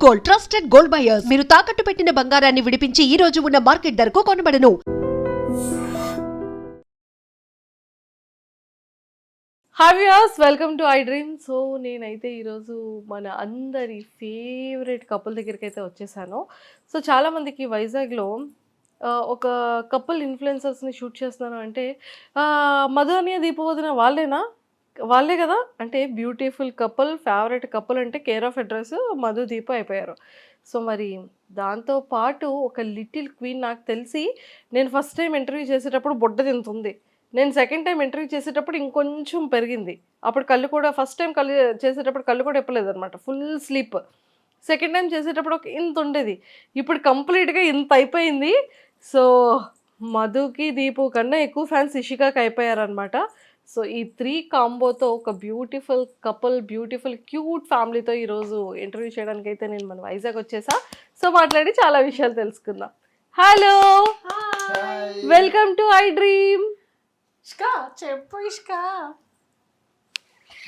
Gold, trusted gold buyers. మీరు తాకట్టు పెట్టిన బంగారాన్ని విడిపించి ఈ రోజు ఉన్న మార్కెట్ ధరకు కొనబడను. Hi viewers, welcome to I dream. So నేనైతే ఈరోజు మన అందరి ఫేవరెట్ కపుల్ దగ్గరికి అయితే వచ్చేసాను. సో చాలామందికి వైజాగ్లో ఒక కపుల్ ఇన్ఫ్లుయెన్సర్స్ని షూట్ చేస్తున్నాను అంటే మధు అని దీపవదిన వాళ్ళే కదా అంటే బ్యూటిఫుల్ కపుల్, ఫేవరెట్ కపుల్ అంటే కేర్ ఆఫ్ అడ్రస్ మధు దీప అయిపోయారు. సో మరి దాంతోపాటు ఒక లిటిల్ క్వీన్, నాకు తెలిసి నేను ఫస్ట్ టైం ఇంటర్వ్యూ చేసేటప్పుడు బొడ్డ తింటుంది, నేను సెకండ్ టైం ఇంటర్వ్యూ చేసేటప్పుడు ఇంకొంచెం పెరిగింది. అప్పుడు కళ్ళు కూడా ఫస్ట్ టైం చేసేటప్పుడు కళ్ళు కూడా ఎప్పలేదు అనమాట, ఫుల్ స్లీప్. సెకండ్ టైం చేసేటప్పుడు ఒక ఇంత ఉండేది, ఇప్పుడు కంప్లీట్గా ఇంత అయిపోయింది. సో మధుకి దీపు కన్నా ఎక్కువ ఫ్యాన్స్ ఇషికాకి అయిపోయారనమాట. సో ఈ 3 కాంబోతో ఒక బ్యూటిఫుల్ కపుల్, బ్యూటిఫుల్ క్యూట్ ఫ్యామిలీతో ఈరోజు ఇంటర్వ్యూ చేయడానికి అయితే నేను మన వైజాగ్ వచ్చేసా. సో మాట్లాడి చాలా విషయాలు తెలుసుకుందాం. Hello, welcome to I dream. చెప్పు ఇష్క.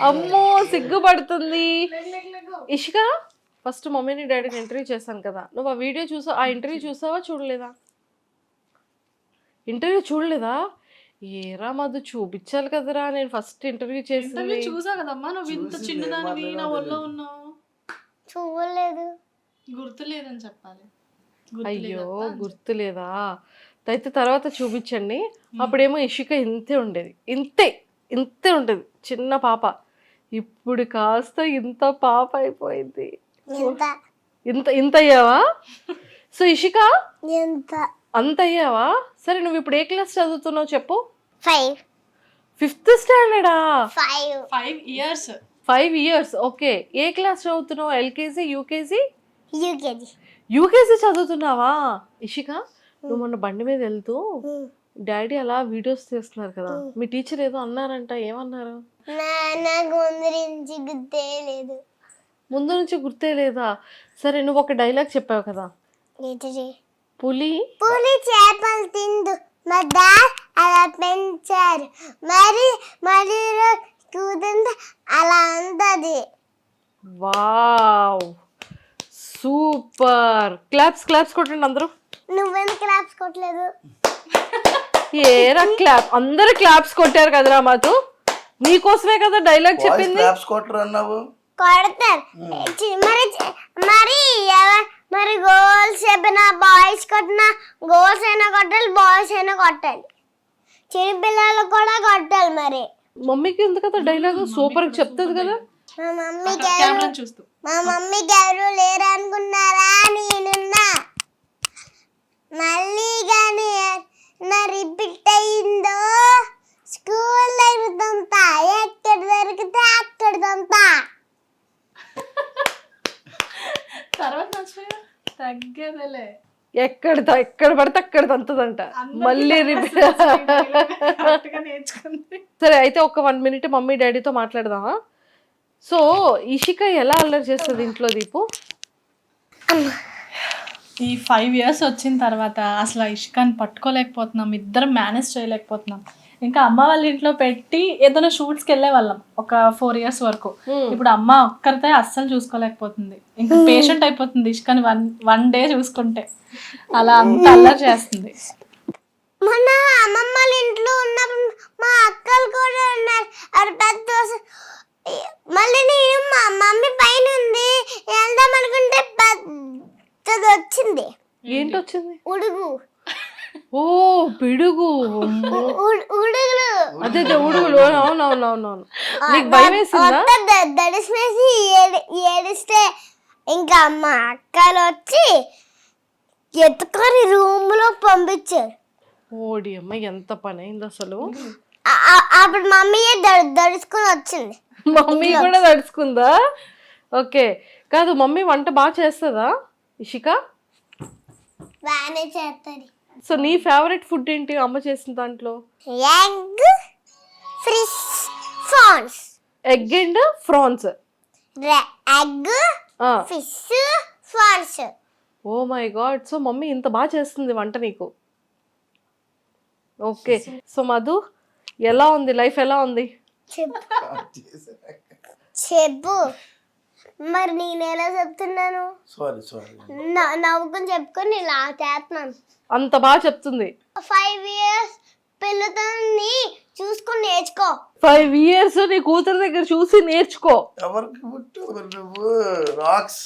అమ్మో సిగ్గుపడుతుంది ఇష్క. ఫస్ట్ మమ్మీని డాడీని ఇంటర్వ్యూ చేశాను కదా, నువ్వు ఆ వీడియో చూసా, ఆ ఇంటర్వ్యూ చూసావా చూడలేదా? ఇంటర్వ్యూ చూడలేదా? ఏరా మధు చూపించాలి కదరా, నేను ఫస్ట్ ఇంటర్వ్యూ చేసింది చూసా కదమ్మా, నువ్వు ఇంత చిన్నదానివి నా ఒళ్ళో ఉన్నావు. చూడలేదు, గుర్తులేదని చెప్పాలి. అయ్యో గుర్తులేదా? అయితే తర్వాత చూపించండి. అప్పుడేమో ఇషిక ఇంతే ఉండేది, ఇంతే ఉండేది, చిన్న పాప. ఇప్పుడు కాస్త ఇంత పాప అయిపోయింది. ఇంత అయ్యావా? సో ఇషిక అంత అయ్యావా? సరే నువ్వు ఇప్పుడు ఏ క్లాస్ చదువుతున్నావు చెప్పు. 5th స్టాండర్డా? 5 ఇయర్స్. ఓకే, ఏ క్లాస్ చదువుతున్నావు? ఎల్కేజీ, యూకేజీ చదువుతున్నావా? ఇషిక, నువ్వు మొన్న బండి మీద వెళ్తూ డాడీ అలా వీడియోస్ చేస్తున్నారు కదా, మీ టీచర్ ఏదో అన్నారంట, ఏమన్నారు? ముందు నుంచి గుర్తే లేదా? సరే నువ్వు ఒక డైలాగ్ చెప్పావు కదా, పులి చేపలు తిందు మా డాడ్ అలా పెంచారు, మరి కూతుంటే అలా ఉంటది. Wow, super. క్లాప్స్ కొట్టండి అందరూ. నువ్వెందుకు క్లాప్స్ కొట్టలేదు? ఏరా క్లాప్, అందరూ క్లాప్స్ కొట్టారు కదరా మధు, నీకోసమే కదా డైలాగ్ చెప్పింది. కొడతారు మరి గోల్స్ చెప్పిన బాయ్స్ కొట్టిన గోల్స్ అయినా కొట్టాలి, బాయ్స్ అయినా కొట్టాలి, చిన్న పిల్లలు కూడా కొట్టాలి. మరి మమ్మీకి ఎందుకు కదా డైలాగ్ సూపర్ గా చెప్తుంది కదా. మా మమ్మీకి ఎవరు లేరు అనుకున్నారా? నేనున్నా. మళ్ళీ కానీ నా రిపీట్ అయిందో స్కూల్ అయిపోతుంటా, ఎక్కడ దొరికితే అక్కడ తంతా. తగ్గేదేలే, ఎక్కడ పడితే అక్కడ తంతదంట, మళ్ళీ సరే అయితే ఒక 1 minute మమ్మీ డాడీతో మాట్లాడదామా? సో ఇషిక ఎలా అల్లరి చేస్తుంది ఇంట్లో దీపు? ఈ 5 years వచ్చిన తర్వాత అసలు ఇష్కాన్ని పట్టుకోలేకపోతున్నాం, ఇద్దరం మేనేజ్ చేయలేకపోతున్నాం. ఇంకా అమ్మ వాళ్ళ ఇంట్లో పెట్టి ఏదైనా షూట్స్కి వెళ్ళే వాళ్ళం ఒక 4 years వరకు. ఇప్పుడు అమ్మ ఒక్కరితే అస్సలు చూసుకోలేకపోతుంది, ఇంకా పేషెంట్ అయిపోతుంది ఇష్కాని వన్ డే చూసుకుంటే, అలా అంత అల్లరి చేస్తుంది. మొన్న అమ్మమ్మ వాళ్ళ ఇంట్లో ఉన్నప్పుడు మా అక్కలు కూడా ఉన్నారు, అది పెద్ద. మళ్ళీ నేను మా మమ్మీ పైన ఉంది వెళ్దాం అనుకుంటే పెద్దది వచ్చింది. ఏంటి వచ్చింది? ఉడుగు. ఓ పిడుగు, ఉడుగులు, అదే ఉడుగులు. అవునవునవునవును, నీకు భయం వేసిందా? దడిసిమేసి ఏడిస్తే ఇంకా మా అక్కలు వచ్చి ఎత్తుకొని రూమ్ లో పంపించారు. ఓడి అమ్మ, ఎంత పని అయింది అసలు. అప్పుడు మమ్మీయే దడుచుకుని వచ్చింది. మమ్మీ కూడా దడుచుకుందా? ఓకే, కాదు మమ్మీ వంట బాగా చేస్తుందా ఇషిక? బాగానే చేస్తుంది. సో నీ ఫేవరెట్ ఫుడ్ ఏంటి అమ్మ చేసిన దాంట్లో? Egg, fish, prawns. Egg and prawns. Egg, fish, prawns. Oh my god, so mummy ఇంత బాగా చేస్తుంది వంట నీకు. ఓకే, సో మధు ఎలా ఉంది లైఫ్, ఎలా ఉంది చెప్పు. మరి నేను ఎలా చెప్తున్నాను? సారీ నవ్వుకొని చెప్పుకొని ఇలా చేస్తున్నాను. అంత బాగా చెప్తుంది. 5 years పిల్లతోని చూసుకుని నేర్చుకో. 5 years నీ కూతురు దగ్గర చూసి నేర్చుకో. ఎవరికి పుట్టు నువ్వు రాక్స్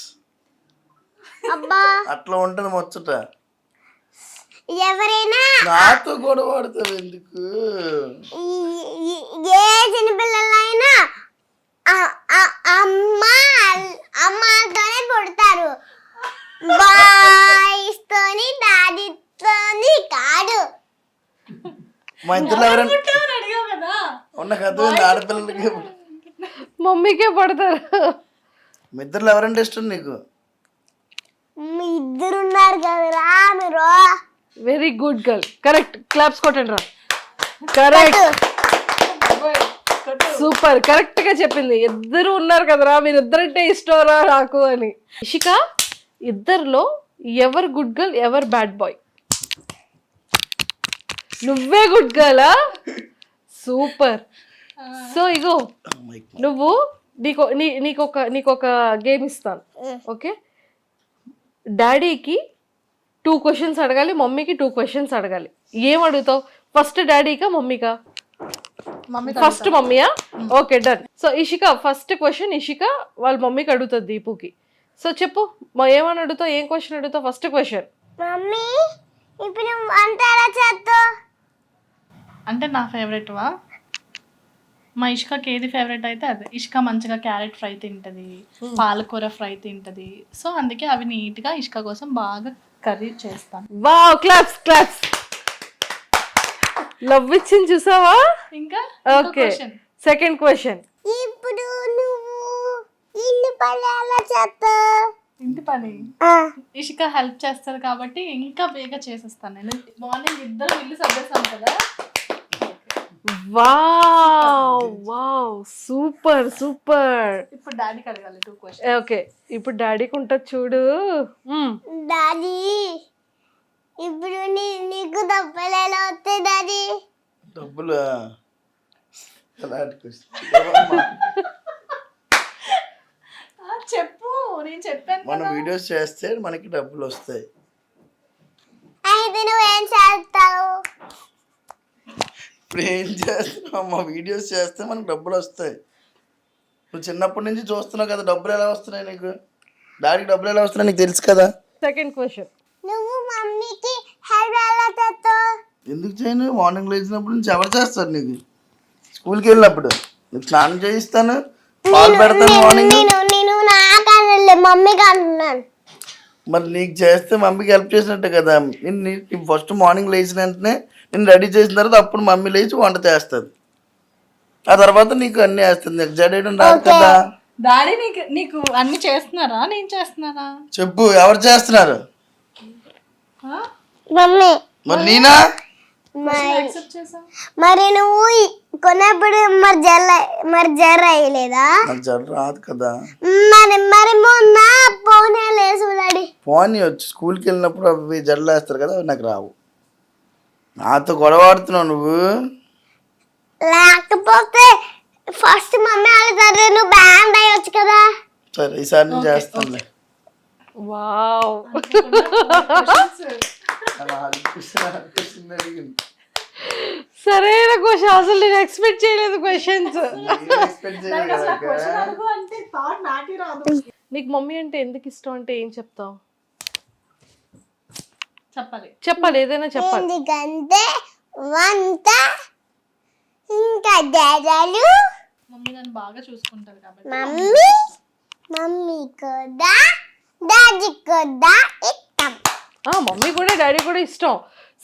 అబ్బా అట్లా ఉంటది ముచ్చట. ఎవరైనా నాతో గొడవ పడతావు ఎందుకు? ఏ చిన్నపిల్లలైనా అమ్మతోనే పుడతారు, బాయ్స్ తోని డాడీతోని కాదు. మా ఇద్దరు ఎవరైనా ఉన్న కథ ఆడపిల్లలకి మమ్మీకే పడతారు. మీ ఇద్దరు ఎవరంటే ఇష్టం నీకు? మీ ఇద్దరు ఉన్నారు కదరా మీరు. Very good girl. Correct. Claps కొట్టండి రా. కరెక్ట్. సూపర్. కరెక్ట్ గా చెప్పింది. ఇద్దరు ఉన్నారు కదరా, మీరు ఇద్దరంటే ఇష్టంరా నాకు అని. ఇషిక, ఇద్దరిలో ఎవరు గుడ్ గర్ల్, ఎవరు బ్యాడ్ బాయ్? నువ్వే గుడ్ గర్లా? సూపర్. సో ఇగో నువ్వు నీకొక గేమ్ ఇస్తాను. ఓకే, డాడీకి 2 questions అడగాలి, మమ్మీకి 2 questions అడగాలి. ఏం అడుగుతావు? ఫస్ట్ డాడీకా మమ్మీకా? ఫస్ట్ మమ్మీయా? Okay done. So Ishika first question Ishika వాళ్ళ మమ్మీకి అడుగుతుంది దీపుకి. సో చెప్పు ఏమని అడుగుతావు, ఏం క్వశ్చన్ అడుగుతావు? First question. మమ్మీ ఇప్పుడు వంట ఎలా చేస్తావు? అంటే నా ఫేవరెట్వా? మా ఇష్కకి ఏది ఫేవరెట్ అయితే అదే. ఇష్క మంచిగా క్యారెట్ ఫ్రై తింటది, పాలకూర ఫ్రై తింటది. సో అందుకే అవి నీట్గా ఇష్క కోసం బాగా కర్రీ చేస్తాను. Wow, claps claps. లవ్ ఇచ్చింది చూసావా? ఇంకా ఓకే, సెకండ్ క్వశ్చన్. ఇప్పుడు నువ్వు ఇల్లు పని ఎలా చేస్తావు? ఇంటి పని ఇష్క హెల్ప్ చేస్తారు కాబట్టి ఇంకా బేగా చేసేస్తాను. నేను మార్నింగ్ ఇద్దరు ఇల్లు సర్దేశాను కదా. Wow wow, super super. ఇప్పుడు డాడీకి అడగాలి 2 questions. ఓకే, ఇప్పుడు డాడీకి ఉంటుంది చూడు. డాడీ ఇప్పుడు నీకు డబ్బులు ఎలా వస్తాయి డాడీ? డబ్బులు ఎలాంటి question? చెప్పు, నేను చెప్పాను. మనం వీడియోస్ చేస్తే మనకి డబ్బులు వస్తాయి. అయితే నువ్వేం చేస్తావు? ఇప్పుడు ఏం చేస్తున్నావు? మా వీడియోస్ చేస్తే మనకు డబ్బులు వస్తాయి. నువ్వు చిన్నప్పటి నుంచి చూస్తున్నావు కదా, డబ్బులు ఎలా వస్తున్నాయి నీకు? డాడీకి డబ్బులు ఎలా వస్తున్నాయి నీకు తెలుసు కదా. Second question. నువ్వు మమ్మీకి హెల్ప్ ఎలా చేస్తావు? ఎందుకు చేయను? మార్నింగ్ లేచినప్పుడు నుంచి ఎవరు చేస్తారు నీకు? స్కూల్కి వెళ్ళినప్పుడు నీకు స్నానం చేయిస్తాను, పాలు పెడతాను మార్నింగ్. నేను నాకన్నా మమ్మీకి అంటున్నాను. మరి నీకు చేస్తే మమ్మీకి హెల్ప్ చేసినట్టే కదా. నేను ఫస్ట్ మార్నింగ్ లేచిన వెంటనే నేను రెడీ చేసిన తర్వాత అప్పుడు మమ్మీ లేచి వంట చేస్తుంది. ఆ తర్వాత నీకు అన్ని వేస్తుంది. నీకు జడేయడం రాదు కదా. డాడీ నీకు అన్ని చేస్తున్నారా, నేను చేస్తున్నారా? చెప్పు, ఎవరు చేస్తున్నారు? మమ్మీ. మరి నేనా? యాక్సెప్ట్ చేసా. మరి నువ్వు కొన్నప్పుడు మరి జర్ర అయ్యలేదా? నాకు జడ రాదు కదా. మరి మొన్న పోనీ లేసు డాడీ. పోనీ వచ్చి స్కూల్కి వెళ్ళినప్పుడు అవి జడలు వేస్తారు కదా, అవి నాకు రావు. నాతో గొడవ ఆడుతున్నావు నువ్వు. లేకపోతే ఫస్ట్ మమ్మీ వాళ్ళు నువ్వు బ్యాండ్ అయ్యొచ్చు కదా. సరే, ఈసారి నేను చేస్తానులే. వావ్, సరైన క్వశ్చన్. అసలు నేను ఎక్స్పెక్ట్ చేయలేదు క్వశ్చన్స్. నీకు మమ్మీ అంటే ఎందుకు ఇష్టం అంటే ఏం చెప్తావు? చెప్పాలి, ఏదైనా చెప్పాలి. ఎందుకంటే వంట ఇంకా డాడీలు మమ్మీ నన్ను బాగా చూసుకుంటారు కాబట్టి. మమ్మీ కూడా డాడీ కూడా ఇష్టం. మమ్మీ కూడా డాడీ కూడా ఇష్టం.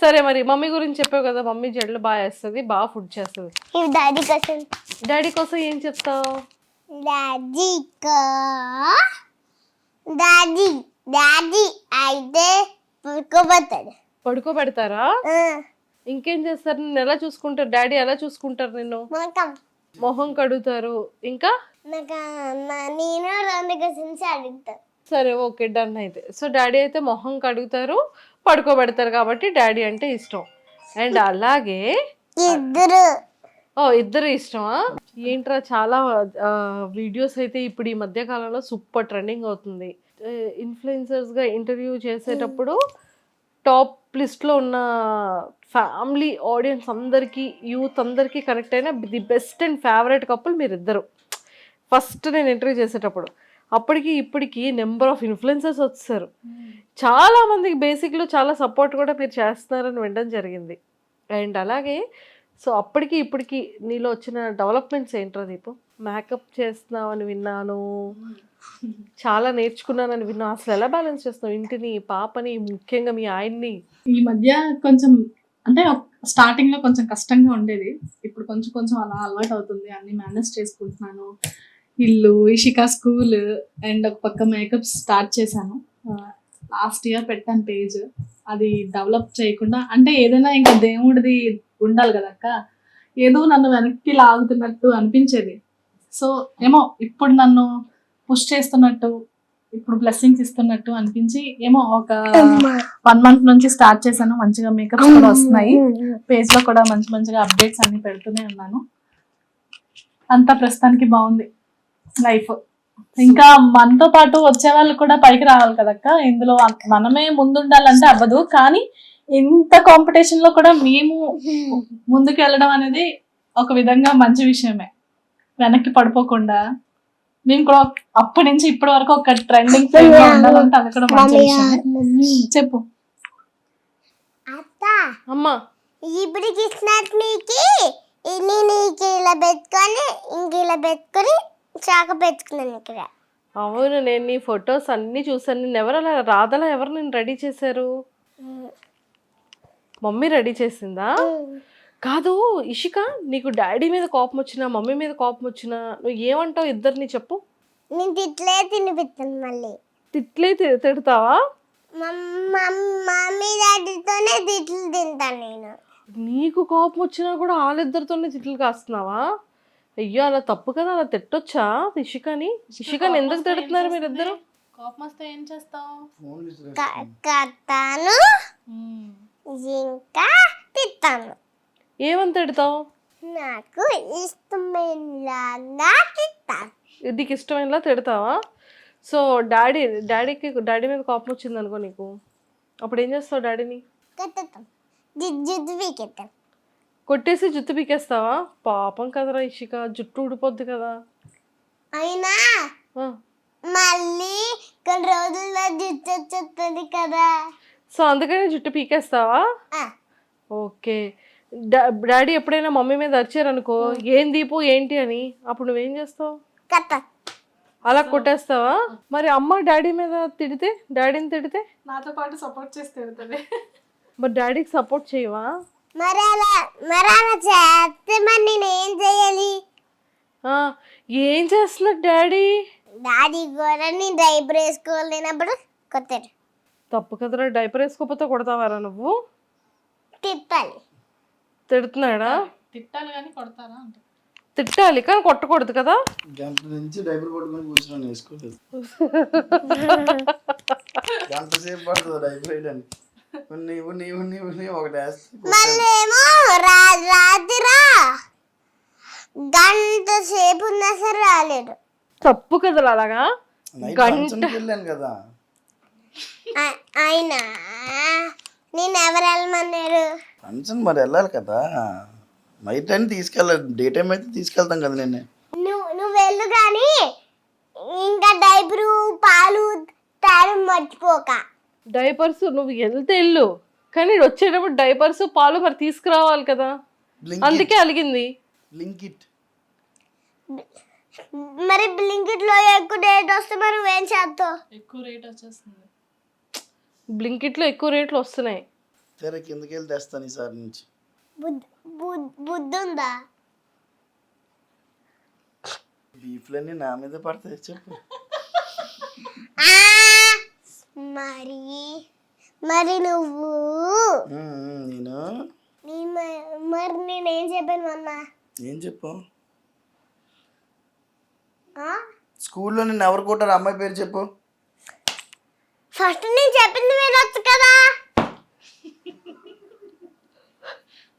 సరే, మరి మమ్మీ గురించి చెప్పావు కదా, మమ్మీ జడలు బాగా వేస్తుంది, బాగా ఫుడ్ చేస్తుంది. డాడీ కోసం డాడీ కోసం ఏం చెప్తావు? డాడీ అయితే పడుకోబెడతారా? ఇంకేం చేస్తారు? నిన్ను ఎలా చూసుకుంటారు? డాడీ ఎలా చూసుకుంటారు నిన్ను? మొహం కడుగుతారు. ఇంకా నేను 2 క్వశ్చన్స్ అడుగుతాను. సరే, ఓకే డన్. అయితే సో డాడీ అయితే మొహం కడుగుతారు, పడుకోబెడతారు కాబట్టి డాడీ అంటే ఇష్టం. అండ్ అలాగే ఇద్దరు. ఓ ఇద్దరు ఇష్టమా? ఏంట్రా చాలా వీడియోస్ అయితే ఇప్పుడు ఈ మధ్య కాలంలో సూపర్ ట్రెండింగ్ అవుతుంది. ఇన్ఫ్లుయెన్సర్స్ గా ఇంటర్వ్యూ చేసేటప్పుడు టాప్ లిస్ట్ లో ఉన్న ఫ్యామిలీ ఆడియన్స్ అందరికి యూత్ అందరికి కనెక్ట్ అయిన the best and favourite couple మీరిద్దరు. ఫస్ట్ నేను ఇంటర్వ్యూ చేసేటప్పుడు అప్పటికి ఇప్పటికి నెంబర్ ఆఫ్ ఇన్ఫ్లుయెన్సర్స్ వచ్చారు. చాలా మందికి బేసిక్లో చాలా సపోర్ట్ కూడా మీరు చేస్తున్నారని వినడం జరిగింది. అండ్ అలాగే సో అప్పటికి ఇప్పటికి నీలో వచ్చిన డెవలప్మెంట్స్ ఏంట్రా దీపు? మేకప్ చేస్తున్నావని విన్నాను, చాలా నేర్చుకున్నానని విన్నాను. అసలు ఎలా బ్యాలెన్స్ చేస్తున్నావు ఇంటిని, పాపని, ముఖ్యంగా మీ ఆయన్ని? ఈ మధ్య కొంచెం అంటే స్టార్టింగ్ లో కొంచెం కష్టంగా ఉండేది. ఇప్పుడు కొంచెం కొంచెం అలా అలవాటు అవుతుంది. అన్ని మేనేజ్ చేసుకుంటున్నాను. ఇల్లు, ఇషికా స్కూల్ అండ్ ఒక పక్క మేకప్ స్టార్ట్ చేశాను. లాస్ట్ ఇయర్ పెట్టాను పేజ్. అది డెవలప్ చేయకుండా అంటే ఏదైనా ఇంకా దేవుడిది ఉండాలి కదక్క, ఏదో నన్ను వెనక్కి లాగుతున్నట్టు అనిపించేది. సో ఏమో ఇప్పుడు నన్ను పుష్ చేస్తున్నట్టు, ఇప్పుడు బ్లెస్సింగ్స్ ఇస్తున్నట్టు అనిపించి ఏమో ఒక 1 month నుంచి స్టార్ట్ చేశాను. మంచిగా మేకప్స్ కూడా వస్తున్నాయి. పేజ్ లో కూడా మంచి మంచిగా అప్డేట్స్ అన్ని పెడుతూనే ఉన్నాను. అంతా ప్రస్తుతానికి బాగుంది లైఫ్. ఇంకా మనతో పాటు వచ్చే వాళ్ళు కూడా పైకి రావాలి కదక్క. ఇందులో మనమే ముందుండాలంటే అవ్వదు, కానీ ఇంత కాంపిటీషన్ లో కూడా మేము ముందుకు వెళ్ళడం అనేది ఒక విధంగా మంచి విషయమే. వెనక్కి పడిపోకుండా మేము కూడా అప్పటి నుంచి ఇప్పటి వరకు ఒక ట్రెండింగ్ ఫేమ్ లో ఉండాలంటే అది కూడా మంచి విషయమే. చెప్పు అత్త. అమ్మా ఇప్పుడు కృష్ణాష్టమికి నీకు ఇలా పెట్టుకొని ఇంక ఇలా పెట్టుకొని చాక పెట్టుకున్నాను ఇక్కడ. అవును, నేను నీ ఫొటోస్ అన్ని చూసాను. నేను ఎవరు అలా రాధలా ఎవరు నేను రెడీ చేశారు? మమ్మీ రెడీ చేసిందా? కాదు ఇషిక, నీకు డాడీ మీద కోపం వచ్చినా మమ్మీ మీద కోపం వచ్చినా నువ్వు ఏమంటావు ఇద్దరిని చెప్పు? నేను తిట్లే తినిపిస్తాను. మళ్ళీ తిట్లే తిడతావా? మమ్మీ డాడీతోనే తిట్లు తింటాను నేను. నీకు కోపం వచ్చినా కూడా వాళ్ళిద్దరితోనే తిట్లు కాస్తున్నావా? అయ్యో అలా తప్పు కదా, అలా తిట్టొచ్చా ఇషికని? ఇషికని ఎందుకు తిడుతున్నారు మీరిద్దరు? కోపం వస్తే ఏం చేస్తావు? కట్టాను ఇంకా తిట్టాను. ఏమని తిడతావు? నాకు ఇష్టమైనలా తిట్టాను. నీకు ఇష్టమైనలా తిడతావా? సో డాడీ మీద కోపం వచ్చింది అనుకో నీకు, అప్పుడు ఏం చేస్తావు? డాడీని కట్టేస్తాం, జుట్టు పీకెత్తాం. కొట్టేసి జుట్టు పీకేస్తావా? పాపం కదరా ఇషిక, జుట్టు ఊడిపోద్ది కదా. అయినా ఆ, మళ్ళీ కొన్ని రోజుల్లో జుట్టు వచ్చేస్తుంది కదా. సో అందుకని జుట్టు పీకేస్తావా? ఆ, ఓకే. డాడీ ఎప్పుడైనా మమ్మీ మీద వచ్చారనుకో, ఏం దీపు ఏంటి అని, అప్పుడు నువ్వేం చేస్తావు? కట్ట అలా కొట్టేస్తావా? మరి అమ్మ డాడీ మీద తిడితే, డాడీని తిడితే నాతో పాటు సపోర్ట్ చేసి తిడుతుంది. మరి డాడీకి సపోర్ట్ చేయవా? మరి అలా చేస్తే మరి నేను ఏం చేయాలి? ఆ, ఏం చేస్తున్నారు డాడీ? డాడీ కూడా నేను డైపర్ వేసుకోలేనప్పుడు కొట్టారు. తప్పు కదరా, డైపర్ వేసుకోకపోతే కొడతావారా నువ్వు? తిప్పాలి. తిడుతున్నాడా? తిట్టాలి కానీ కొడతారా అంటే తిట్టాలి కానీ కొట్టకూడదు కదా. గంట నుంచి డైపర్ పట్టుకొని కూర్చున్నాను, వేసుకోలేదు. గంట సేపు పడుతుంది డైపర్ వేయడానికి. నీవు ఒకటి వేస్తే మళ్ళీ ఏమో రాత్రి గంట సేపు ఉన్నా సరే రాలేడు. తప్పు కదా అలాగా. నైట్ ఫంక్షన్కి వెళ్ళాను కదా. అయినా నేను ఎవరు వెళ్ళమన్నారు? ఫంక్షన్ మరి వెళ్ళాలి కదా. నైట్ టైం తీసుకెళ్ళాలి, డే టైం అయితే తీసుకెళ్తాం కదా. నువ్వు వెళ్ళు కానీ ఇంకా డైపరు పాలు తాడు మర్చిపోక. డైపర్స్ నువ్వు వెళ్తే వెళ్ళు, కానీ వచ్చేటప్పుడు డైపర్స్ పాలు మరి తీసుకురావాలి కదా, అందుకే అలిగింది. బ్లింకిట్ మరి బ్లింకిట్ లో ఎక్కువ రేట్ వస్తే మరి నువ్వేం చేస్తావు? ఎక్కువ రేట్ వచ్చేస్తుంది. బ్లింకిట్లో ఎక్కువ రేట్లు వస్తున్నాయి. సరే కిందకి వెళ్ళి తెస్తాను ఈసారి నుంచి. బుద్ధి ఉందా? బీఫ్లన్నీ నా మీద పడతాయి చెప్పు. మరి నువ్వు నేను మరి నేనేం చెప్పాను మొన్న? ఏం చెప్పు? స్కూల్లో నిన్ను ఎవరు కొట్టారు? అమ్మాయి పేరు చెప్పు. ఫస్ట్ నేను చెప్పింది వినొచ్చు కదా.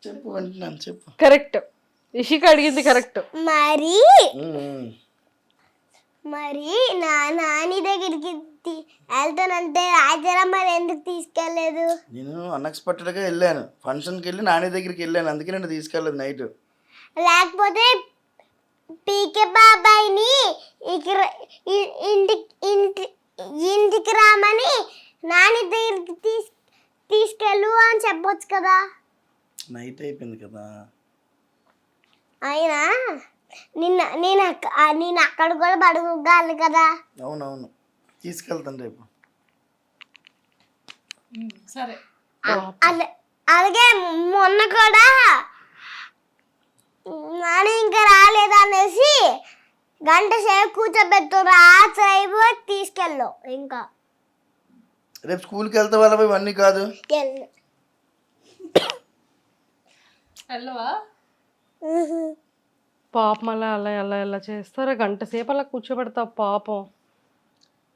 చెప్పు అంటున్నాను, చెప్పు. కరెక్ట్. ఇషిక అడిగింది కరెక్ట్. మరి ఉమ్. మరి నాని దగ్గరికి వెళ్తానంటే ఆచారం మరి ఎందుకు తీసుకెళ్ళలేదు? నేను అన్ఎక్స్పెక్టెడ్గా వెళ్ళాను, ఫంక్షన్కి వెళ్ళి నాని దగ్గరికి వెళ్ళాను, అందుకే నేను తీసుకెళ్ళలేదు నైట్. లేకపోతే పీకే బాబాయ్ని ఇంటికి రామని నాని దగ్గరికి తీసుకెళ్ళు అని చెప్పొచ్చు కదా. నైట్ అయిపోయింది కదా. అయినా నేను అక్కడ కూడా పడుకోగలను కదా. అవునవును, తీసుకెళ్తాను రేపు. సరే అలాగే మొన్న కూడా నాని ఇంకా రాలేదు అనేసి గంట సేపు కూర్చోబెట్టు అయిపోయి తీసుకెళ్ళావు. ఇంకా రేపు స్కూల్కి వెళ్తే వాళ్ళ ఇవన్నీ కాదు. వెళ్ళవా? పాపం అలా అలా అలా ఎలా చేస్తారా? గంట సేపు అలా కూర్చోబెడతావు పాపం.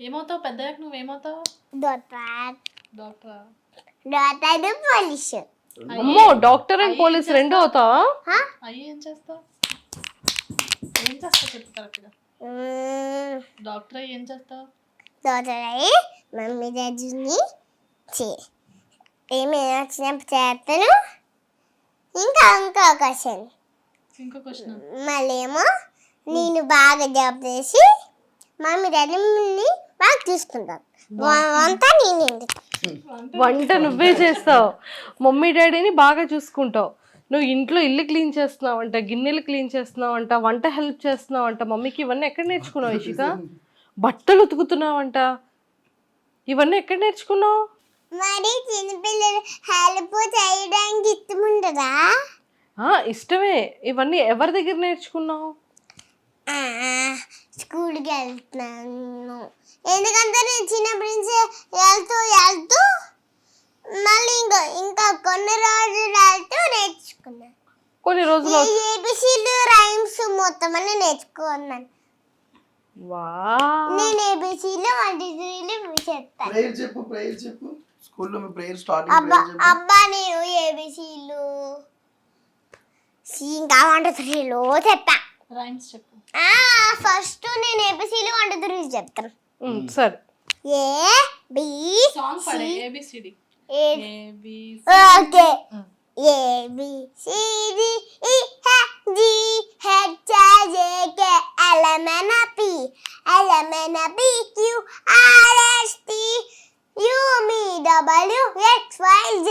ఏమవుతావు పెద్దయ్యాక? నువ్వేమవుతావు? డాక్టరా? పోలీసు. అమ్మో, డాక్టర్ అండ్ పోలీస్ రెండు అవుతావా? అయ్యి ఏం చేస్తావు? ఏం చేస్తావు చెప్పు కరెక్ట్గా. డాక్టర్ అయ్యి ఏం చేస్తావు? మమ్మీ డాడీని ఏమైనా వచ్చినప్పుడు చేస్తాను. ఇంకా క్వశ్చన్, ఇంకో క్వశ్చన్. మళ్ళీ ఏమో నేను బాగా జాబ్ చేసి మమ్మీ డాడీని బాగా చూసుకుంటాను. అంతా నేను వంట నువ్వే చేస్తావు, మమ్మీ డాడీని బాగా చూసుకుంటావు. నువ్వు ఇంట్లో ఇల్లు క్లీన్ చేస్తున్నావంట, గిన్నెలు క్లీన్ చేస్తున్నావంట, వంట హెల్ప్ చేస్తున్నావంట. మమ్మీకి ఇవన్నీ ఎక్కడ నేర్చుకున్నావు ఇషిక? బట్టలు ఉతుకుతున్నావంట, ఇవన్నీ ఎక్కడ నేర్చుకున్నావు? మరి చిన్నపిల్లలు హెల్ప్ చేయడానికి ఇష్టం ఉంటుందా? ఇష్టమే. ఇవన్నీ ఎవరి దగ్గర నేర్చుకున్నావు? స్కూల్కి వెళ్తున్నాను, ఎందుకంటే నేను చిన్నప్పటి నుంచి వెళ్తూ మళ్ళీ ఇంకా కొన్ని రోజులు వెళ్తూ నేర్చుకున్నాను. కొన్ని రోజులు ఏబిసిలు రైమ్స్ మొత్తం అన్ని నేర్చుకున్నాను. నేను ఏబిసిలు 1 2 3 చెప్తాను. ప్రేయర్ చెప్పు. స్కూల్లో మీ ప్రేయర్ స్టార్టింగ్ అబ్బా నేను ఏబిసిలు ఇంకా 1 2 3లో చెప్పా. రైమ్స్ చెప్పు. ఫస్ట్ నేను ఏబిసిలు 1 2 3 చెప్తాను. సరే. ఏ బి సాంగ్ పాడే. A B C D. Okay. A B C D E F G H I J K L M N O P Q R S T U V W X Y Z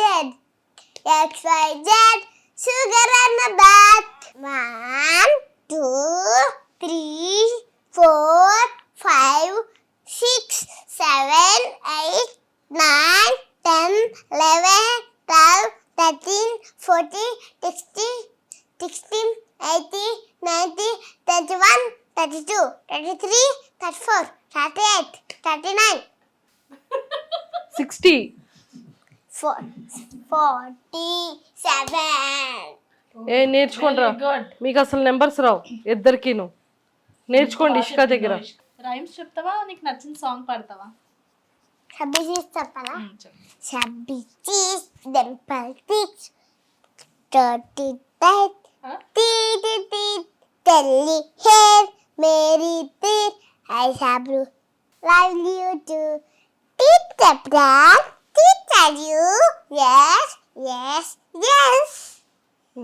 sugar on the back. 1 2 3 4 5 6 7 8 9 10 11 12 13 14 16 18 19 21 32 33 34 38 39 60 47. నేర్చుకోండిరా, మీకు అసలు numbers రావు ఇద్దరికిను. నేర్చుకోండి ఇష్క దగ్గర. Rhymes చెప్తావా? నీకు నచ్చిన song పాడతావా? చెప్పాలా? Shabby cheese, dimple cheeks, dirty tight, teeth, curly hair, Mary teeth, I have you, love you too. Teeth tap tap, teeth tell you, yes.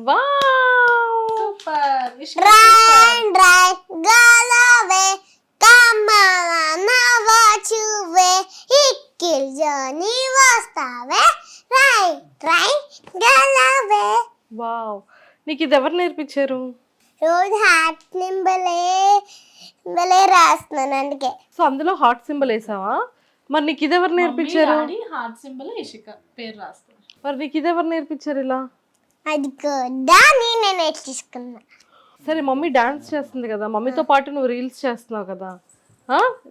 Wow, super. Run, go away, come on, now watch you way. కిల్జోని వస్తావే గలవే. Wow, నీకు ఇది ఎవరు నేర్పించారు? రోజు heart సింబలే రాస్తున్నాను అందుకే. సో అందులో హార్ట్ సింబల్ వేసావా? మరి నీకు ఇది ఎవరు నేర్పించారు? హార్ట్ సింబల్ ఇషిక పేరు రాస్తా. మరి నీకు ఇది ఎవరు నేర్పించారు ఇలా? అది కూడా నేనే నేర్చుకున్నా. సరే, మమ్మీ డాన్స్ చేస్తుంది కదా, మమ్మీతో పాటు నువ్వు రీల్స్ చేస్తున్నావు కదా,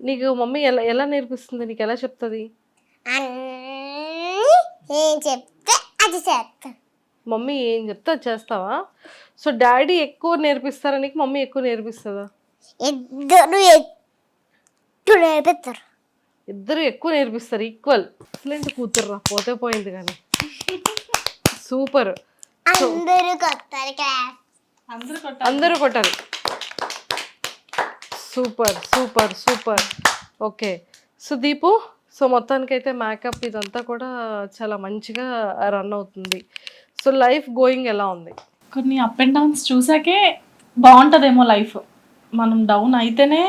నీకు మమ్మీ ఎలా నేర్పిస్తుంది? నీకు ఎలా చెప్తుంది? ఏం చెప్తే అది చేస్తా. మమ్మీ ఏం చెప్తే అది చేస్తావా? సో డాడీ ఎక్కువ నేర్పిస్తారా నీకు, మమ్మీ ఎక్కువ నేర్పిస్తుందా? ఇద్దరు నేర్పిస్తారు. ఇద్దరు ఎక్కువ నేర్పిస్తారు, ఈక్వల్. ఎక్సలెంట్ కూతుర్రా, పోతే పోయింది కానీ. సూపర్. అందరూ కొత్త క్లాస్ అందరూ అందరూ కొట్టాలి. Super super super. Okay, so Deepu, so మొత్తానికైతే మేకప్ ఇదంతా కూడా చాలా మంచిగా రన్ అవుతుంది. సో లైఫ్ గోయింగ్ ఎలా ఉంది? కొన్ని అప్ అండ్ డౌన్స్ చూసాకే బాగుంటుందేమో లైఫ్. మనం డౌన్ అయితేనే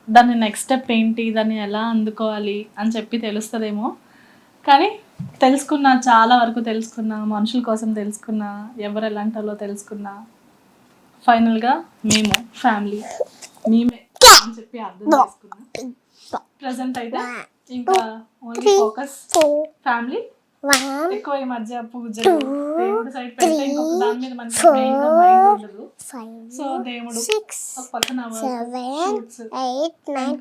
దాన్ని నెక్స్ట్ స్టెప్ ఏంటి, దాన్ని ఎలా అందుకోవాలి అని చెప్పి తెలుస్తుందేమో. కానీ తెలుసుకున్నా, చాలా వరకు తెలుసుకున్నా, మనుషుల కోసం తెలుసుకున్నా, ఎవరు ఎలాంటి వాళ్ళో తెలుసుకున్నా. ఫైనల్గా మేము ఫ్యామిలీ, మేమే అని చెప్పి అర్థం చేసుకున్నా. ప్రజెంట్ అయితే ఇంకా ఓన్లీ ఫోకస్ ఫ్యామిలీ. ఎక్కువ ఈ మధ్య పూజలు దేవుడి సైడ్ పెడితే ఇంకొక దాని మీద మనకి మెయిన్ గా మైండ్ ఉండదు. సో దేవుడు ఒక పక్కన షూట్స్,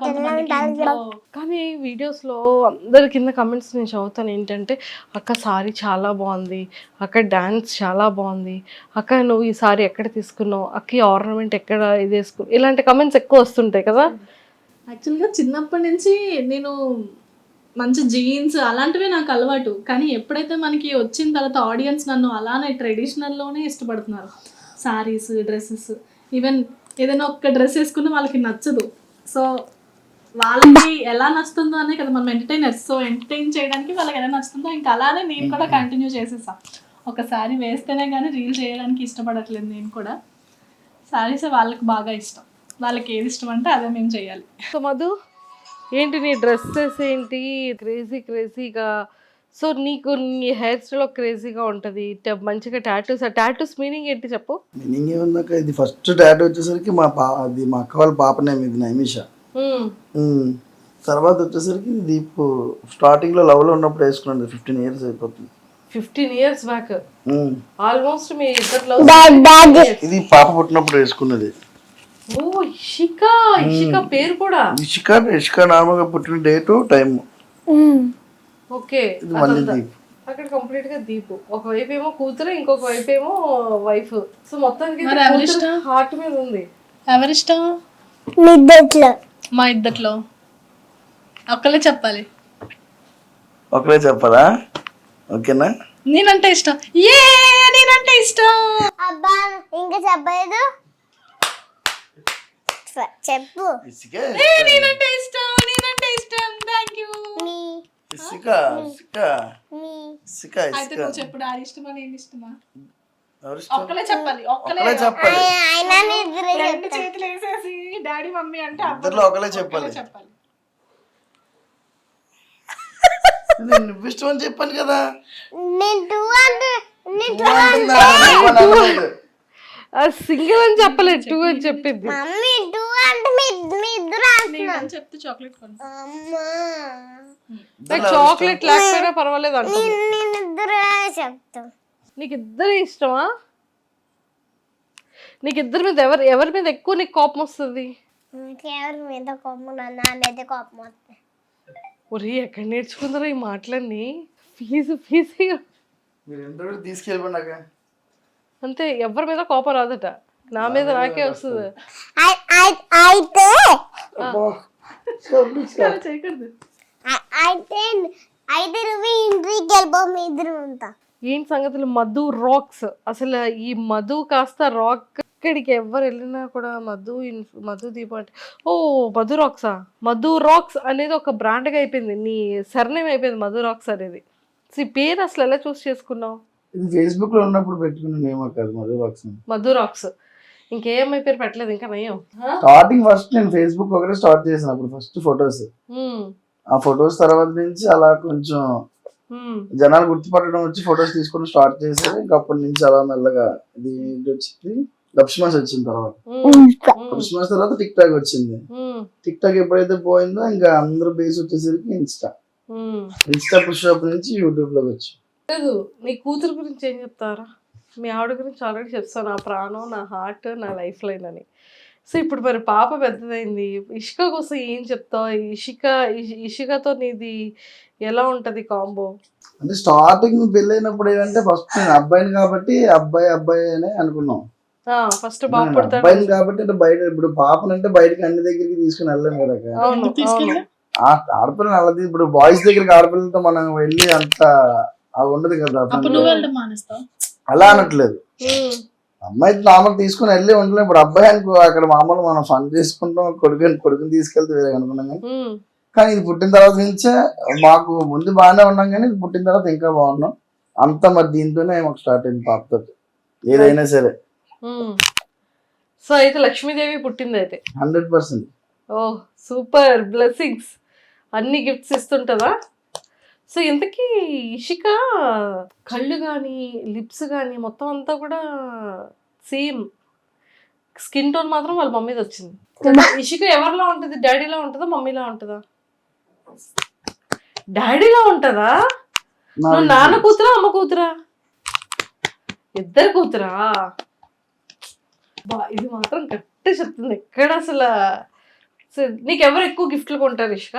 కొంతమందికి ఇంట్లో. కానీ వీడియోస్లో అందరి కింద కమెంట్స్ నేను చదువుతాను ఏంటంటే, అక్క సారీ చాలా బాగుంది, అక్క డ్యాన్స్ చాలా బాగుంది, అక్క నువ్వు ఈ సారీ ఎక్కడ తీసుకున్నావు, అక్క ఈ ఆర్నమెంట్ ఎక్కడ ఇది వేసుకున్నావు, ఇలాంటి కమెంట్స్ ఎక్కువ వస్తుంటాయి కదా. యాక్చువల్గా చిన్నప్పటి నుంచి నేను మంచి జీన్స్ అలాంటివే నాకు అలవాటు. కానీ ఎప్పుడైతే మనకి వచ్చిన తర్వాత ఆడియన్స్ నన్ను అలానే ట్రెడిషనల్లోనే ఇష్టపడుతున్నారు. సారీస్, డ్రెస్సెస్, ఈవెన్ ఏదైనా ఒక్క డ్రెస్ వేసుకున్నా వాళ్ళకి నచ్చదు. సో వాళ్ళకి ఎలా నచ్చుతుందో అనే కదా మనం ఎంటర్టైనర్స్. సో ఎంటర్టైన్ చేయడానికి వాళ్ళకి ఎలా నచ్చుతుందో ఇంకా అలానే నేను కూడా కంటిన్యూ చేసేసా. ఒక శారీ వేస్తేనే కానీ రీల్ చేయడానికి ఇష్టపడట్లేదు నేను కూడా. శారీసే వాళ్ళకి బాగా ఇష్టం. వాళ్ళకి ఏది ఇష్టం అంటే అదే మేము చేయాలి. సో మధు, ఏంటి నీ డ్రెస్సెస్ ఏంటి క్రేజీగా? సో నీకు నీ హెయిర్ స్టైల్ క్రేజీగా ఉంటుంది, మంచిగా టాటూస్ మీనింగ్ ఏంటి చెప్పు. మీనింగ్ ఏముందాక, ఇది ఫస్ట్ టాటూ వచ్చేసరికి అది మా అక్క వాళ్ళ పాప నేమ్, ఇది నైమిషా. తర్వాత వచ్చేసరికి దీపు స్టార్టింగ్ లో లవ్ లో ఉన్నప్పుడు వేసుకున్నాను. 15 years అయిపోతుంది. 15 years బ్యాక్ ఆల్మోస్ట్ మీ ఇద్దరు. ఇది పాప పుట్టినప్పుడు వేసుకున్నది. ఓ ఇషిక పేరు కూడా. ఇషిక నార్మల్ గా పుట్టిన డేటు టైం. ఓకే, అక్కడ కంప్లీట్ గా దీపు ఒకవైపు ఏమో కూతురు, ఇంకొక వైపు ఏమో వైఫ్. సో మొత్తానికి హార్ట్ మీద ఉంది. ఎవరిష్టం? మా ఇద్దట్లో ఒకళ్ళే చెప్పాలి. ఒకరే చెప్పాలా? ఓకేనా? నేనంటే ఇష్టం. నేనంటే ఇష్టం. అబ్బా ఇంకా చెప్పలేదు, చెప్పు. నేనంటే ఇష్టం. Thank you. అయితే నువ్వు చెప్పు, డాడీ ఇష్టమా నేను ఇష్టమా? ఒక్కలే చెప్పాలి. రెండు చేతులు వేసేసి డాడీ మమ్మీ అంటే ఒకలే చెప్పాలి. నువ్వు ఇష్టం అని చెప్పాను కదా. సింగిల్ అని చెప్పలేదు, 2 అని చెప్పింది. చెప్తే చాక్లెట్ చాక్లెట్ లేకపోయినా పర్వాలేదు అంటే చెప్తాం. నీకు ఇద్దరు ఇష్టమా? నీకు ఇద్దరి మీద ఎవరి మీద ఎక్కువ నీకు కోపం వస్తుంది? ఎవరి మీద కోపం? నా మీద కోపం వస్తుంది. ఒరే ఎక్కడ నేర్చుకుందరో ఈ మాటలన్నీ? ఫీజు మీరు తీసుకెళ్ళిపోయినాక అంతే, ఎవరి మీద కోపం రాదట. నా మీద నాకే వస్తుంది. చేయకూడదు. అయితే నువ్వు ఇంటికి వెళ్ళిపో, మీ ఇద్దరు ఉంటా. ఏంటి సంగతులు? మధు రాక్స్. అసలు ఈ మధు కాస్త రాక్. ఇక్కడికి ఎవరు వెళ్ళినా కూడా మధు దీపం అంటే ఓ మధు రాక్సా? మధు రాక్స్ అనేది ఒక బ్రాండ్గా అయిపోయింది, నీ సర్నేమ్ అయిపోయింది మధు రాక్స్ అనేది. ఈ పేరు అసలు ఎలా చూస్ చేసుకున్నావు? ఇది ఫేస్బుక్ లో ఉన్నప్పుడు పెట్టుకున్న నేమ్ కాదు మధు రాక్స్. మధు రాక్స్. ఇంకేమై పేరు పెట్టలేదు ఇంకా నయం. స్టార్టింగ్ ఫస్ట్ నేను ఫేస్బుక్ ఒకటే స్టార్ట్ చేసిన అప్పుడు ఫస్ట్ ఫొటోస్. ఆ ఫొటోస్ తర్వాత నుంచి అలా కొంచెం జనాలు గుర్తుపట్టడం వచ్చి ఫొటోస్ తీసుకొని స్టార్ట్ చేశారు. ఇంకా అప్పటి నుంచి అలా మెల్లగా ఇది వచ్చింది. లక్ష్మాస్ వచ్చిన తర్వాత, లక్ష్మాస్ తర్వాత టిక్ టాక్ వచ్చింది. టిక్ టాక్ ఎప్పుడైతే పోయిందో ఇంకా అందరూ బేస్ వచ్చేసరికి ఇన్స్టా పుషప్ నుంచి యూట్యూబ్ లోకి వచ్చి. లేదు, నీ కూతురు గురించి ఏం చెప్తారా? మీ ఆవిడ గురించి ఆల్రెడీ చెప్తాను, నా ప్రాణం, నా హార్ట్, నా లైఫ్ లైన్ అని. సో ఇప్పుడు మరి పాప పెద్దదైంది, ఇషిక కోసం ఏం చెప్తావు? ఇషికతో నీది ఎలా ఉంటది కాంబో? అంటే స్టార్టింగ్ పెళ్ళైనప్పుడు ఏంటంటే ఫస్ట్ నేను అబ్బాయిని కాబట్టి అబ్బాయి అనే అనుకున్నాం. ఫస్ట్ బాబు పుడతాడు అబ్బాయిని కాబట్టి అంటే బయట ఇప్పుడు పాపనంటే బయటకి అన్ని దగ్గరికి తీసుకుని వెళ్ళాం కదా. ఆడపిల్లని అలా ఇప్పుడు బాయ్స్ దగ్గరికి ఆడపిల్లలతో మనం వెళ్ళి అంత అది ఉండదు కదా. అలా అనట్లేదు, అమ్మాయి నార్మల్ తీసుకుని వెళ్ళి ఉండలేం. ఇప్పుడు అబ్బాయి అనుకో అక్కడ మామూలు మనం ఫన్ చేసుకుంటాం, కొడుకుని తీసుకెళ్తే వేరే అనుకున్నాం కానీ, కానీ ఇది పుట్టిన తర్వాత నుంచే మాకు ముందు బాగానే ఉన్నాం కానీ ఇది పుట్టిన తర్వాత ఇంకా బాగున్నాం. అంతా మరి దీంతోనే మాకు స్టార్ట్ అయింది పాపతో ఏదైనా సరే. సో అయితే లక్ష్మీదేవి పుట్టింది అయితే 100%. ఓ సూపర్, బ్లెస్సింగ్స్, అన్ని గిఫ్ట్స్ ఇస్తుంటుందా? సో ఇంతకీ ఇషిక కళ్ళు కానీ లిప్స్ కానీ మొత్తం అంతా కూడా సేమ్, స్కిన్ టోన్ మాత్రం వాళ్ళ మమ్మీది వచ్చింది. ఇషిక ఎవరిలో ఉంటుంది? డాడీలో ఉంటుందా మమ్మీలా ఉంటుందా? డాడీలో ఉంటుందా? నువ్వు నాన్న కూతురా అమ్మ కూతురా? ఇద్దరు కూతురా? ఇది మాత్రం కరెక్ట్ చెప్తుంది. ఎక్కడ అసలు నీకు ఎవరు ఎక్కువ గిఫ్ట్లు కొంటారు ఇషిక?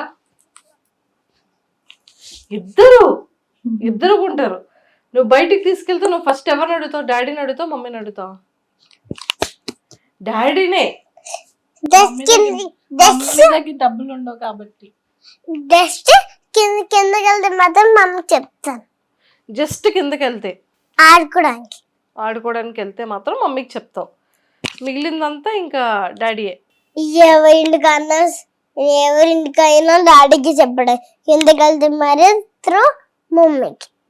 ఇద్దరు కొంటారు. నువ్వు బయటికి తీసుకెళ్తే నువ్వు ఫస్ట్ ఎవరిని అడుగుతావు? డాడీని అడుగుతావు మమ్మీని అడుగుతావు? డాడీనే. డబ్బులు ఉండవు కాబట్టి జస్ట్ కిందకి వెళ్తే మాత్రం మమ్మీ చెప్తాను. జస్ట్ కిందకి వెళ్తే ఆడుకోవడానికి వెళ్తే మాత్రం మమ్మీకి చెప్తావు, మిగిలిందంతా ఇంకా డాడీయే. ఎవరింటికైనా డాడీకి చెప్పడం, కిందకి వెళ్తే మాత్రం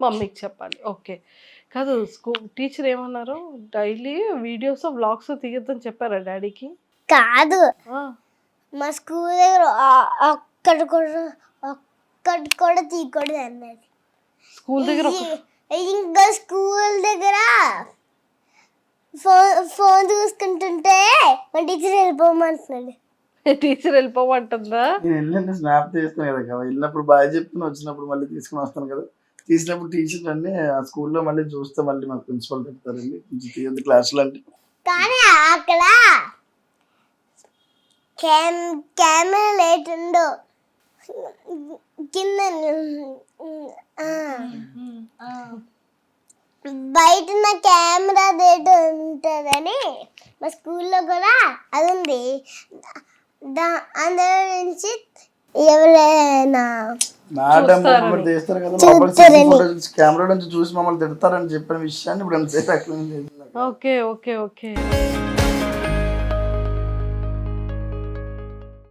మమ్మీకి చెప్పాలి. ఓకే. కాదు, టీచర్ ఏమన్నారు? డైలీ వీడియోస్ వ్లాగ్స్ తీయొద్దని చెప్పారా డాడీకి? కాదు, మా స్కూల్ దగ్గర ఒక్కటి కూడా తీయకూడదు అన్నది. స్కూల్ దగ్గర ఇంకా స్కూల్ దగ్గర ఫోన్ చూసుకుంటుంటే మా టీచర్ వెళ్ళిపోమంటున్నాడు. టీచర్ వెళ్ళిపోమంటుందా? నేను వెళ్ళండి స్నాప్ తీస్తాను కదా, వెళ్ళినప్పుడు బాగా చెప్తున్నా, వచ్చినప్పుడు మళ్ళీ తీసుకుని వస్తాను కదా. తీసినప్పుడు టీచర్ అన్ని ఆ స్కూల్లో మళ్ళీ చూస్తే మళ్ళీ మాకు ప్రిన్సిపల్ చెప్తారండి కొంచెం తీయద్దు క్లాసులు అంటే. కానీ అక్కడ కెమెరా లేటుండో కింద బయట నా కెమెరా రేటు ఉంటుందని మా స్కూల్లో కూడా అది ఉంది. అందులో నుంచి ఎవరైనా తీస్తారు కదా, కెమెరా నుంచి చూసి మమ్మల్ని తిడతారని చెప్పిన విషయాన్ని ఇప్పుడు ఓకే ఓకే ఓకే